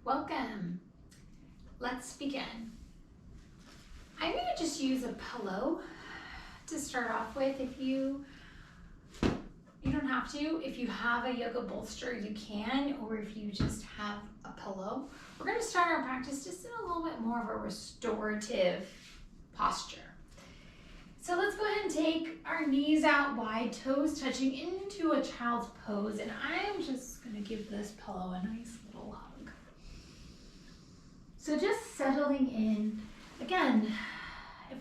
Welcome. Let's begin. I'm going to just use a pillow to start off with. If you don't have to. If you have a yoga bolster, you can, or if you just have a pillow. We're going to start our practice just in a little bit more of a restorative posture. So let's go ahead and take our knees out wide, toes touching into a child's pose, and I'm just going to give this pillow a nice little hug. So just settling in. Again,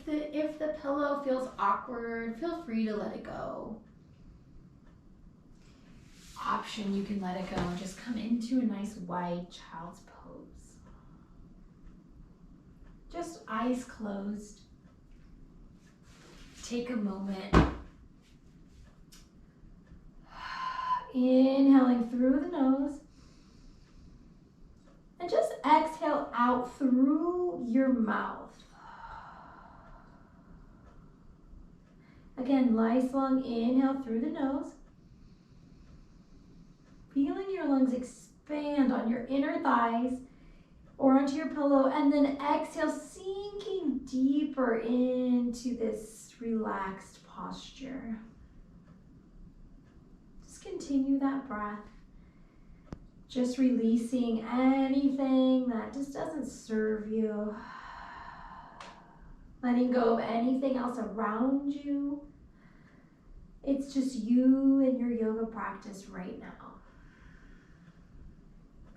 if the pillow feels awkward, feel free to let it go. Option, you can let it go and just come into a nice wide child's pose. Just eyes closed. Take a moment. Inhaling through the nose. And just exhale out through your mouth. Again, nice long inhale through the nose. Feeling your lungs expand on your inner thighs or onto your pillow, and then exhale, sinking deeper into this relaxed posture. Just continue that breath. Just releasing anything that just doesn't serve you. Letting go of anything else around you. It's just you and your yoga practice right now.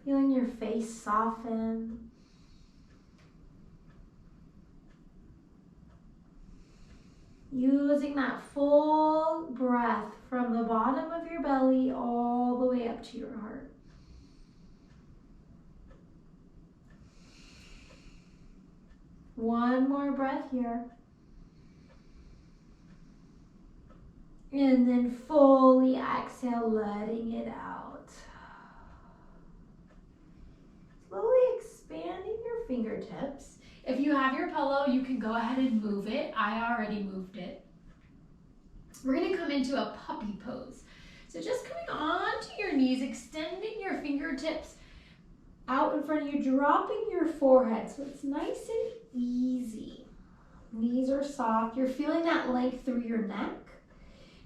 Feeling your face soften. Using that full breath from the bottom of your belly all the way up to your heart. One more breath here. And then fully exhale, letting it out. Slowly expanding your fingertips. If you have your pillow, you can go ahead and move it. I already moved it. We're going to come into a puppy pose. So just coming onto your knees, extending your fingertips out in front of you, dropping your forehead so it's nice and easy. Knees are soft. You're feeling that length through your neck.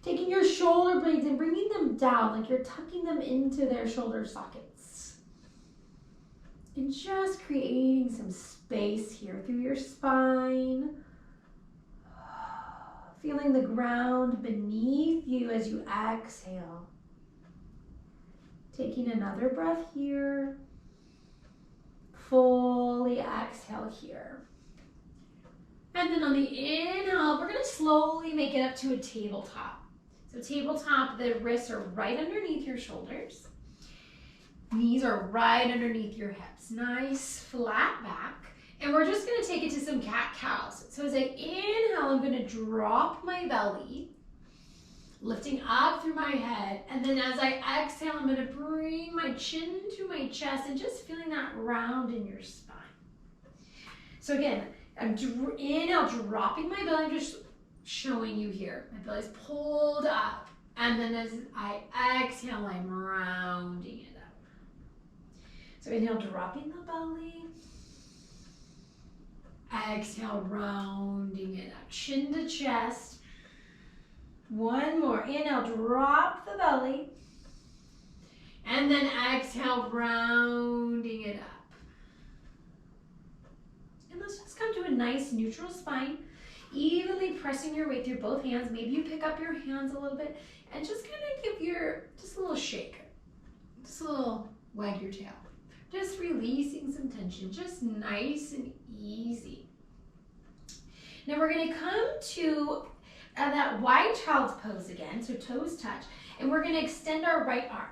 Taking your shoulder blades and bringing them down like you're tucking them into their shoulder sockets. And just creating some space here through your spine. Feeling the ground beneath you as you exhale. Taking another breath here. Fully exhale here. And then on the inhale, we're going to slowly make it up to a tabletop. So tabletop, the wrists are right underneath your shoulders. Knees are right underneath your hips. Nice flat back. And we're just going to take it to some cat-cows. So as I inhale, I'm going to drop my belly, lifting up through my head. And then as I exhale, I'm going to bring my chin to my chest and just feeling that round in your spine. So again, I'm inhale, dropping my belly. I'm just showing you here. My belly's pulled up. And then as I exhale, I'm rounding it up. So inhale, dropping the belly. Exhale, rounding it up. Chin to chest. One more. Inhale, drop the belly. And then exhale, rounding it up. And let's just come to a nice neutral spine. Evenly pressing your way through both hands. Maybe you pick up your hands a little bit and just kind of give just a little shake. Just a little wag your tail. Just releasing some tension, just nice and easy. Now we're going to come to that wide child's pose again, so toes touch, and we're going to extend our right arm.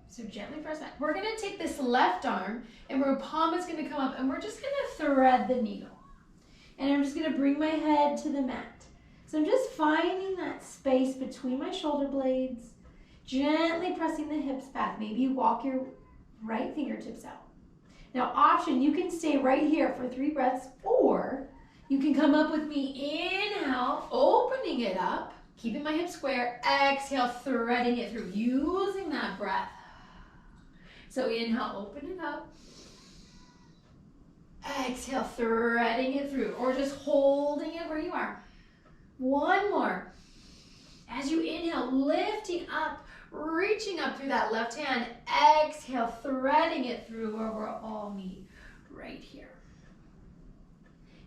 So gently press that. We're going to take this left arm, and our palm is going to come up, and we're just going to thread the needle. And I'm just going to bring my head to the mat. So I'm just finding that space between my shoulder blades, gently pressing the hips back. Maybe you walk your right fingertips out. Now option, you can stay right here for 3 breaths, or you can come up with me. Inhale, opening it up, keeping my hips square. Exhale, threading it through, using that breath. So inhale, open it up. Exhale, threading it through, or just holding it where you are. One more. As you inhale, lifting up, reaching up through that left hand. Exhale, threading it through where we're all meet right here.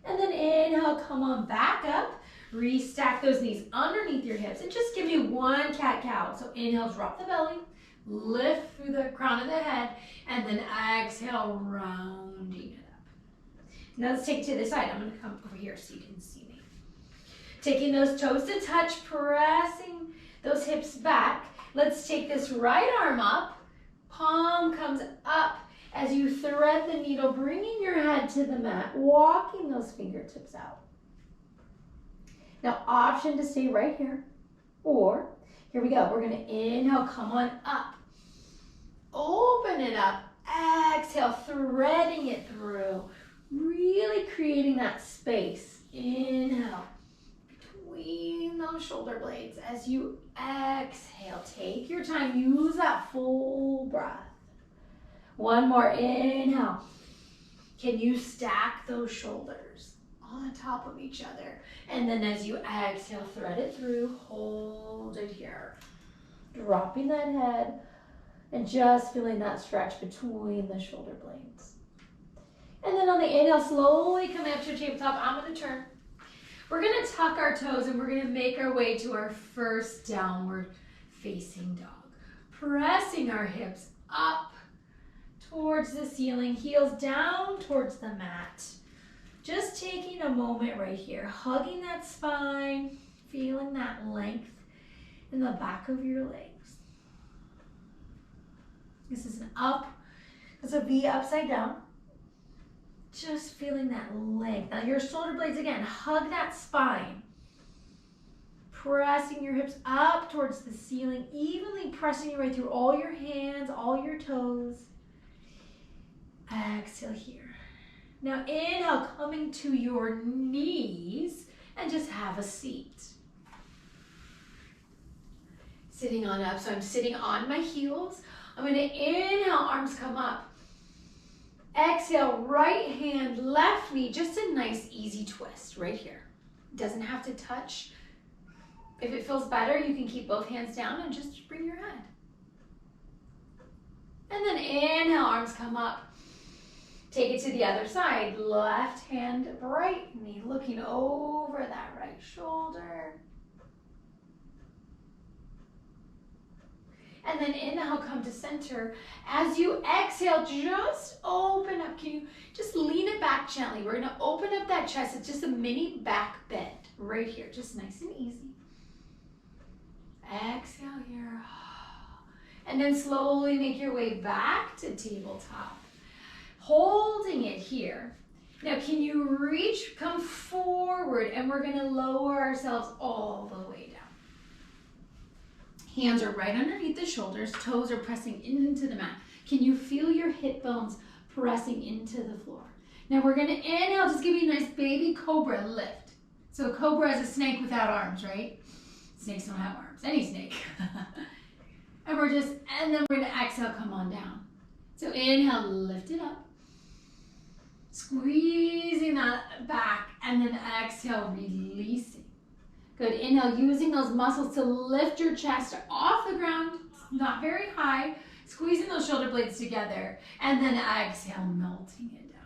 And then inhale, come on back up. Restack those knees underneath your hips and just give me one cat-cow. So inhale, drop the belly, lift through the crown of the head, and then exhale, rounding it up. Now let's take it to the side. I'm going to come over here so you can see me. Taking those toes to touch, pressing those hips back. Let's take this right arm up. Palm comes up as you thread the needle, bringing your head to the mat, walking those fingertips out. Now, option to stay right here, or here we go. We're going to inhale, come on up. Open it up. Exhale, threading it through. Really creating that space. Inhale, between those shoulder blades. As you exhale, take your time. Use that full breath. One more. Inhale. Can you stack those shoulders on top of each other? And then as you exhale, thread it through, hold it here. Dropping that head and just feeling that stretch between the shoulder blades. And then on the inhale, slowly come up to your tabletop. I'm going to turn. We're going to tuck our toes and we're going to make our way to our first downward facing dog. Pressing our hips up towards the ceiling, heels down towards the mat. Just taking a moment right here, hugging that spine, feeling that length in the back of your legs. This is an up, it's a V upside down. Just feeling that length. Now your shoulder blades again, hug that spine. Pressing your hips up towards the ceiling, evenly pressing your way through all your hands, all your toes. Exhale here. Now inhale, coming to your knees and just have a seat. Sitting on up, so I'm sitting on my heels. I'm going to inhale, arms come up. Exhale, right hand, left knee, just a nice easy twist right here. Doesn't have to touch. If it feels better, you can keep both hands down and just bring your head. And then inhale, arms come up. Take it to the other side. Left hand, right knee, looking over that right shoulder. And then inhale, come to center. As you exhale, just open up. Can you just lean it back gently? We're gonna open up that chest. It's just a mini back bend right here. Just nice and easy. Exhale here. And then slowly make your way back to tabletop. Holding it here. Now can you reach, come forward, and we're gonna lower ourselves all the way down. Hands are right underneath the shoulders, toes are pressing into the mat. Can you feel your hip bones pressing into the floor? Now we're gonna inhale, just give me a nice baby cobra lift. So cobra is a snake without arms, right? Snakes don't have arms, any snake. And then we're gonna exhale, come on down. So inhale, lift it up. Squeezing that back, and then exhale, releasing. Good, inhale, using those muscles to lift your chest off the ground, not very high, squeezing those shoulder blades together, and then exhale, melting it down.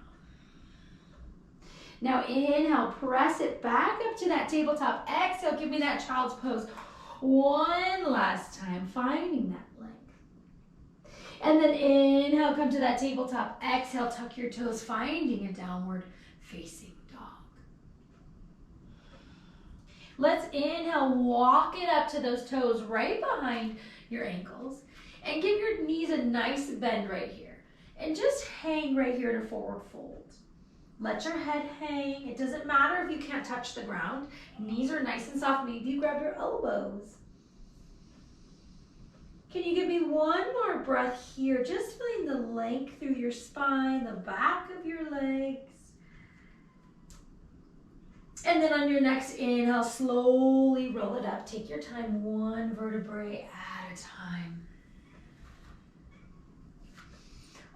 Now inhale, press it back up to that tabletop. Exhale, give me that child's pose. One last time, finding that length. And then inhale, come to that tabletop. Exhale, tuck your toes, finding a downward facing dog. Let's inhale, walk it up to those toes right behind your ankles. And give your knees a nice bend right here. And just hang right here in a forward fold. Let your head hang. It doesn't matter if you can't touch the ground. Knees are nice and soft. Maybe you grab your elbows. Can you give me one more breath here? Just feeling the length through your spine, the back of your legs. And then on your next inhale, slowly roll it up. Take your time, one vertebrae at a time.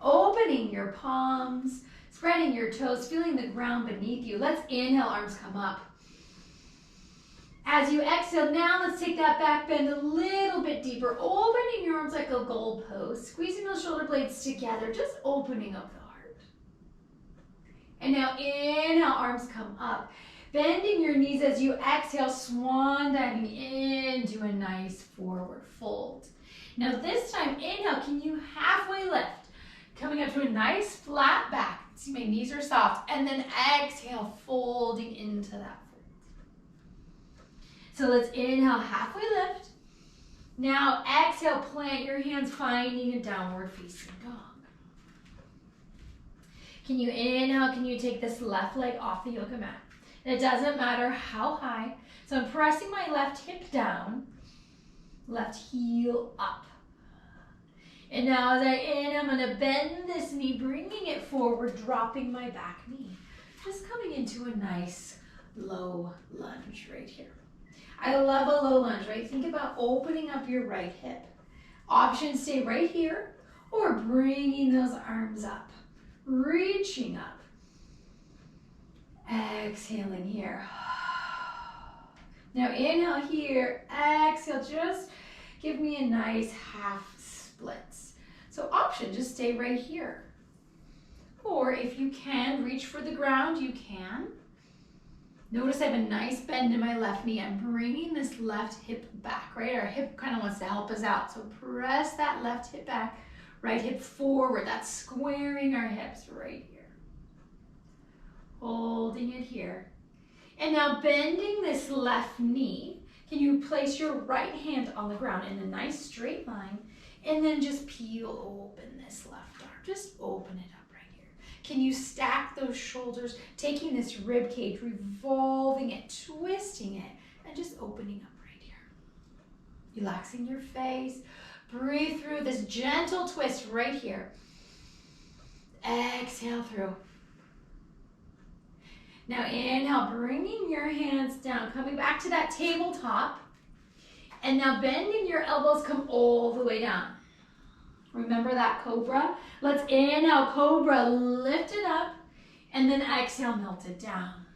Opening your palms, Spreading your toes, feeling the ground beneath you. Let's inhale, arms come up. As you exhale, now let's take that back bend a little bit deeper, opening your arms like a goalpost, squeezing those shoulder blades together, just opening up the heart. And now inhale, arms come up. Bending your knees as you exhale, swan diving into a nice forward fold. Now this time, inhale, can you halfway lift? Coming up to a nice flat back. See, my knees are soft. And then exhale, folding into that fold. So let's inhale, halfway lift. Now exhale, plant your hands, finding a downward facing dog. Can you inhale, can you take this left leg off the yoga mat? It doesn't matter how high. So I'm pressing my left hip down, left heel up. And now as I inhale, I'm going to bend this knee, bringing it forward, dropping my back knee. Just coming into a nice low lunge right here. I love a low lunge, right? Think about opening up your right hip. Options stay right here or bringing those arms up, reaching up. Exhaling here. Now inhale here, exhale, just give me a nice half splits. So option, just stay right here. Or if you can reach for the ground, you can. Notice I have a nice bend in my left knee. I'm bringing this left hip back, right? Our hip kind of wants to help us out. So press that left hip back, right hip forward. That's squaring our hips right here. Holding it here. And now bending this left knee, can you place your right hand on the ground in a nice straight line and then just peel open this left arm. Just open it up right here. Can you stack those shoulders, taking this rib cage, revolving it, twisting it, and just opening up right here. Relaxing your face. Breathe through this gentle twist right here. Exhale through. Now inhale, bringing your hands down, coming back to that tabletop. And now bending your elbows, come all the way down. Remember that cobra? Let's inhale, cobra, lift it up. And then exhale, melt it down.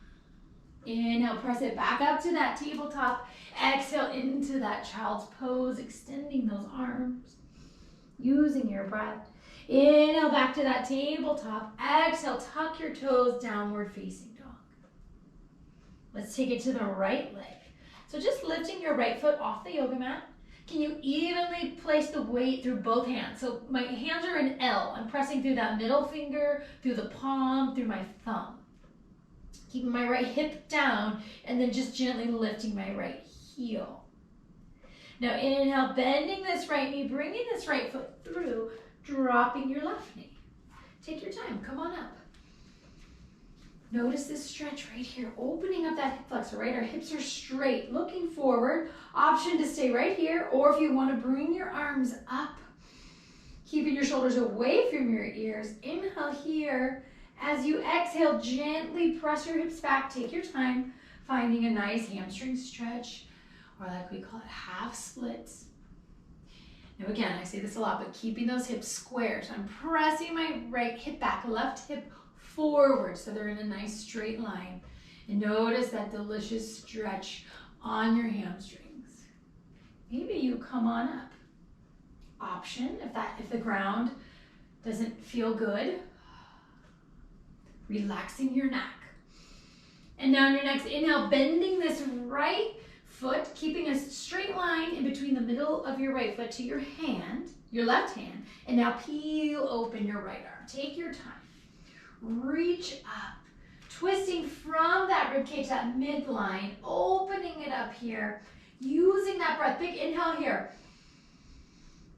Inhale, press it back up to that tabletop. Exhale into that child's pose, extending those arms, using your breath. Inhale, back to that tabletop. Exhale, tuck your toes, downward facing dog. Let's take it to the right leg. So just lifting your right foot off the yoga mat. Can you evenly place the weight through both hands? So my hands are in L. I'm pressing through that middle finger, through the palm, through my thumb. Keeping my right hip down and then just gently lifting my right heel. Now inhale, bending this right knee, bringing this right foot through, dropping your left knee. Take your time, come on up. Notice this stretch right here, opening up that hip flexor, right? Our hips are straight, looking forward. Option to stay right here, or if you want to bring your arms up, keeping your shoulders away from your ears. Inhale here. As you exhale, gently press your hips back. Take your time, finding a nice hamstring stretch, or like we call it, half splits. Now again, I say this a lot, but keeping those hips square. So I'm pressing my right hip back, left hip forward, so they're in a nice straight line. And notice that delicious stretch on your hamstrings. Maybe you come on up. Option, if the ground doesn't feel good, relaxing your neck. And now on your next inhale, bending this right foot, keeping a straight line in between the middle of your right foot to your hand, your left hand, and now peel open your right arm. Take your time. Reach up, twisting from that ribcage, that midline, opening it up here, using that breath. Big inhale here.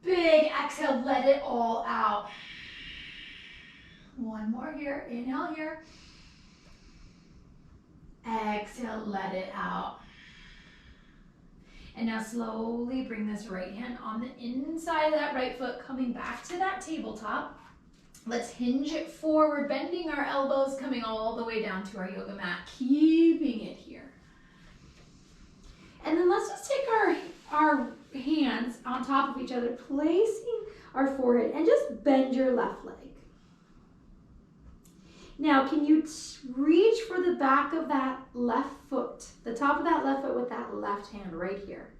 Big exhale, let it all out. One more here, inhale here. Exhale, let it out. And now slowly bring this right hand on the inside of that right foot, coming back to that tabletop. Let's hinge it forward, bending our elbows, coming all the way down to our yoga mat, keeping it here. And then let's just take our hands on top of each other, placing our forehead, and just bend your left leg. Now, can you reach for the back of that left foot, the top of that left foot with that left hand right here,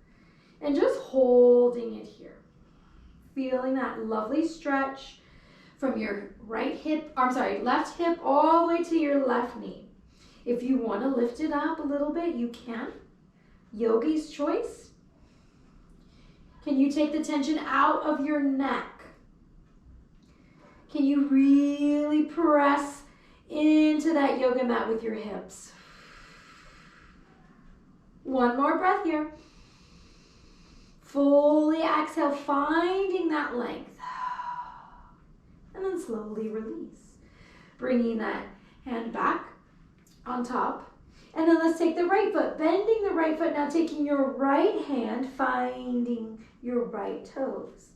and just holding it here. Feeling that lovely stretch from your left hip all the way to your left knee. If you want to lift it up a little bit, you can. Yogi's choice. Can you take the tension out of your neck? Can you really press into that yoga mat with your hips? One more breath here. Fully exhale, finding that length. And then slowly release. Bringing that hand back on top. And then let's take the right foot, bending the right foot, now taking your right hand, finding your right toes.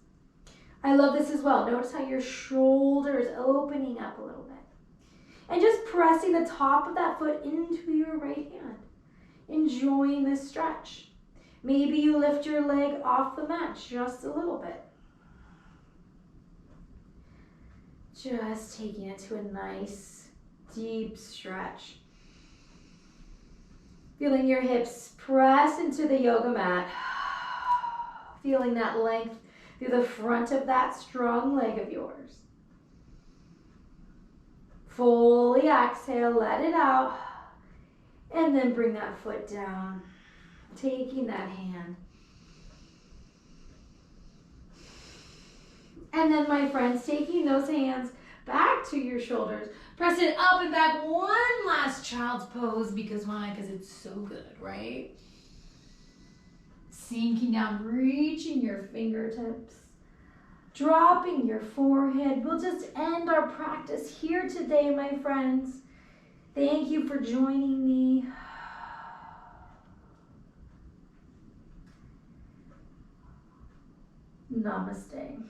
I love this as well. Notice how your shoulders opening up a little bit. And just pressing the top of that foot into your right hand. Enjoying this stretch. Maybe you lift your leg off the mat just a little bit. Just taking it to a nice, deep stretch. Feeling your hips press into the yoga mat. Feeling that length through the front of that strong leg of yours. Fully exhale, let it out. And then bring that foot down. Taking that hand. And then, my friends, taking those hands back to your shoulders. Press it up and back. One last child's pose. Because why? Because it's so good, right? Sinking down, reaching your fingertips. Dropping your forehead. We'll just end our practice here today, my friends. Thank you for joining me. Namaste.